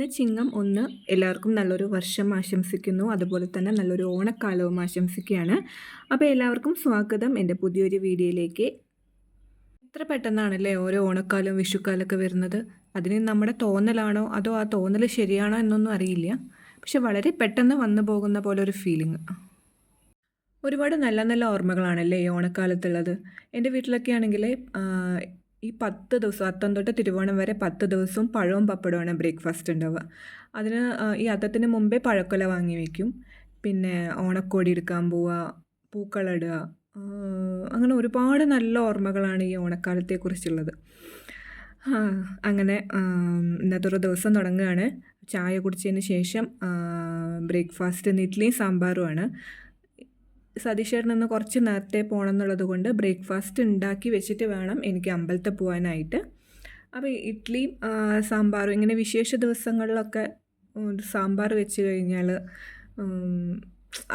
ഇന്ന് ചിങ്ങം 1. എല്ലാവർക്കും നല്ലൊരു വർഷം ആശംസിക്കുന്നു. അതുപോലെ തന്നെ നല്ലൊരു ഓണക്കാലവും ആശംസിക്കുകയാണ്. അപ്പോൾ എല്ലാവർക്കും സ്വാഗതം എൻ്റെ പുതിയൊരു വീഡിയോയിലേക്ക്. എത്ര പെട്ടെന്നാണല്ലേ ഓരോ ഓണക്കാലവും വിഷുക്കാലമൊക്കെ വരുന്നത്. അതിന് നമ്മുടെ തോന്നലാണോ അതോ ആ തോന്നൽ ശരിയാണോ എന്നൊന്നും അറിയില്ല. പക്ഷെ വളരെ പെട്ടെന്ന് വന്നു പോകുന്ന പോലെ ഒരു ഫീലിംഗ്. ഒരുപാട് നല്ല നല്ല ഓർമ്മകളാണല്ലേ ഈ ഓണക്കാലത്തുള്ളത്. എൻ്റെ വീട്ടിലൊക്കെ ആണെങ്കിൽ ഈ 10 ദിവസം അത്തം തൊട്ട് തിരുവോണം വരെ 10 ദിവസവും പഴവും പപ്പടവുമാണ് ബ്രേക്ക്ഫാസ്റ്റ് ഉണ്ടാവുക. അതിന് ഈ അത്തത്തിന് മുമ്പേ പഴക്കൊല വാങ്ങി വയ്ക്കും. പിന്നെ ഓണക്കോടി എടുക്കാൻ പോവുക, പൂക്കളമിടുക, അങ്ങനെ ഒരുപാട് നല്ല ഓർമ്മകളാണ് ഈ ഓണക്കാലത്തെക്കുറിച്ചുള്ളത്. അങ്ങനെ ഇന്നത്തെ ഒരു ദിവസം തുടങ്ങുകയാണ്. ചായ കുടിച്ചതിന് ശേഷം ബ്രേക്ക്ഫാസ്റ്റ് ഇന്ന് ഇഡ്ഡലിയും സാമ്പാറുമാണ്. സതീഷേട്ടൻ ഇന്ന് കുറച്ച് നേരത്തെ പോകണം എന്നുള്ളത് കൊണ്ട് ബ്രേക്ക്ഫാസ്റ്റ് ഉണ്ടാക്കി വെച്ചിട്ട് വേണം എനിക്ക് അമ്പലത്തിൽ പോകാനായിട്ട്. അപ്പോൾ ഇഡ്ഡലിയും സാമ്പാറും ഇങ്ങനെ വിശേഷ ദിവസങ്ങളിലൊക്കെ സാമ്പാർ വെച്ച് കഴിഞ്ഞാൽ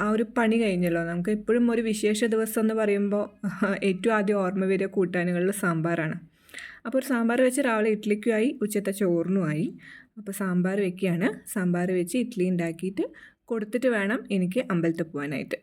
ആ ഒരു പണി കഴിഞ്ഞല്ലോ. നമുക്ക് എപ്പോഴും ഒരു വിശേഷ ദിവസം എന്ന് പറയുമ്പോൾ ഏറ്റവും ആദ്യം ഓർമ്മ വരിക കൂട്ടാനുകളിൽ സാമ്പാറാണ്. അപ്പോൾ ഒരു സാമ്പാർ വെച്ച് രാവിലെ ഇഡ്ഡലിക്കുമായി, ഉച്ചത്തെ ചോറിനുമായി. അപ്പോൾ സാമ്പാർ വെക്കുകയാണ്. സാമ്പാർ വെച്ച് ഇഡ്ഡലി ഉണ്ടാക്കിയിട്ട് കൊടുത്തിട്ട് വേണം എനിക്ക് അമ്പലത്തിൽ പോകാനായിട്ട്.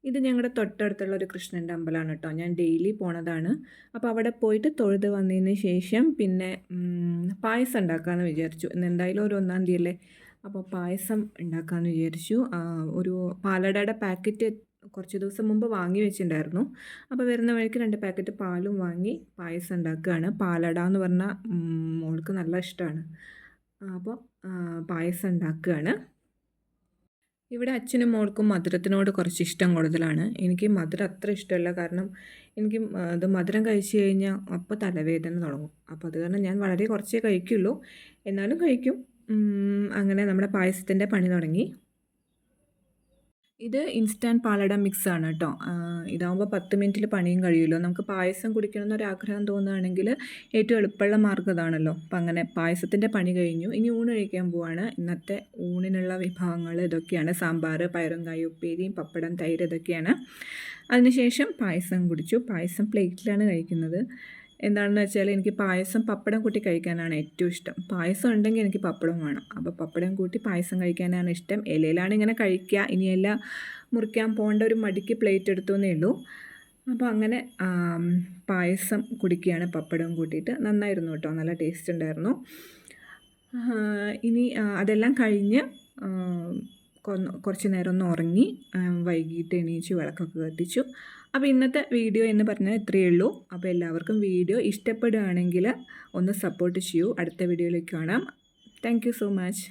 ഇത് ഞങ്ങളുടെ തൊട്ടടുത്തുള്ള ഒരു കൃഷ്ണൻ്റെ അമ്പലമാണ് കേട്ടോ. ഞാൻ ഡെയിലി പോണതാണ്. അപ്പോൾ അവിടെ പോയിട്ട് തൊഴുത് വന്നതിന് ശേഷം പിന്നെ പായസം ഉണ്ടാക്കാമെന്ന് വിചാരിച്ചു. ഇന്ന് എന്തായാലും ഒരു 1-ാം തീയതി അല്ലേ. അപ്പോൾ പായസം ഉണ്ടാക്കാമെന്ന് വിചാരിച്ചു. ഒരു പാലടയുടെ പാക്കറ്റ് കുറച്ച് ദിവസം മുമ്പ് വാങ്ങി വെച്ചിട്ടുണ്ടായിരുന്നു. അപ്പോൾ വരുന്ന വഴിക്ക് 2 പാക്കറ്റ് പാലും വാങ്ങി പായസം ഉണ്ടാക്കുകയാണ്. പാലട എന്ന് പറഞ്ഞാൽ മോൾക്ക് നല്ല ഇഷ്ടമാണ്. അപ്പോൾ പായസം ഉണ്ടാക്കുകയാണ്. ഇവിടെ അച്ഛനും മോൾക്കും മധുരത്തിനോട് കുറച്ച് ഇഷ്ടം കൂടുതലാണ്. എനിക്ക് മധുരം അത്ര ഇഷ്ടമല്ല. കാരണം എനിക്ക് ഇത് മധുരം കഴിച്ച് കഴിഞ്ഞാൽ അപ്പോൾ തലവേദന തുടങ്ങും. അപ്പോൾ അത് കാരണം ഞാൻ വളരെ കുറച്ചേ കഴിക്കുള്ളൂ. എന്നാലും കഴിക്കും. അങ്ങനെ നമ്മുടെ പായസത്തിൻ്റെ പണി തുടങ്ങി. ഇത് ഇൻസ്റ്റാൻറ്റ് പാലട മിക്സാണ് കേട്ടോ. ഇതാകുമ്പോൾ 10 മിനിറ്റിൽ പണിയും കഴിയുമല്ലോ. നമുക്ക് പായസം കുടിക്കണമെന്നൊരാഗ്രഹം തോന്നുകയാണെങ്കിൽ ഏറ്റവും എളുപ്പമുള്ള മാർഗ്ഗം ഇതാണല്ലോ. അപ്പം അങ്ങനെ പായസത്തിൻ്റെ പണി കഴിഞ്ഞു. ഇനി ഊണ് കഴിക്കാൻ പോവാണ്. ഇന്നത്തെ ഊണിനുള്ള വിഭവങ്ങൾ ഇതൊക്കെയാണ്. സാമ്പാർ, പയറും കായും ഉപ്പേരിയും, പപ്പടം, തൈര് ഇതൊക്കെയാണ്. അതിനുശേഷം പായസം കുടിച്ചു. പായസം പ്ലേറ്റിലാണ് കഴിക്കുന്നത്. എന്താണെന്ന് വെച്ചാൽ എനിക്ക് പായസം പപ്പടം കൂട്ടി കഴിക്കാനാണ് ഏറ്റവും ഇഷ്ടം. പായസം ഉണ്ടെങ്കിൽ എനിക്ക് പപ്പടം വേണം. അപ്പോൾ പപ്പടം കൂട്ടി പായസം കഴിക്കാനാണ് ഇഷ്ടം. ഇലയിലാണ് ഇങ്ങനെ കഴിക്കുക. ഇനി ഇല മുറിക്കാൻ പോകേണ്ട ഒരു മടിക്ക് പ്ലേറ്റ് എടുത്തേ ഉള്ളൂ. അപ്പോൾ അങ്ങനെ പായസം കുടിക്കുകയാണ് പപ്പടം കൂട്ടിയിട്ട്. നന്നായിരുന്നു കേട്ടോ, നല്ല ടേസ്റ്റ് ഉണ്ടായിരുന്നു. ഇനി അതെല്ലാം കഴിഞ്ഞ് കുറച്ച് നേരം ഒന്ന് ഉറങ്ങി വൈകിട്ട് എണീച്ച് വിളക്കൊക്കെ കത്തിച്ചു. അപ്പോൾ ഇന്നത്തെ വീഡിയോ എന്ന് പറഞ്ഞാൽ ഇത്രയേ ഉള്ളൂ. അപ്പോൾ എല്ലാവർക്കും വീഡിയോ ഇഷ്ടപ്പെടുകയാണെങ്കിൽ ഒന്ന് സപ്പോർട്ട് ചെയ്യൂ. അടുത്ത വീഡിയോയിലേക്ക് കാണാം. Thank you so much.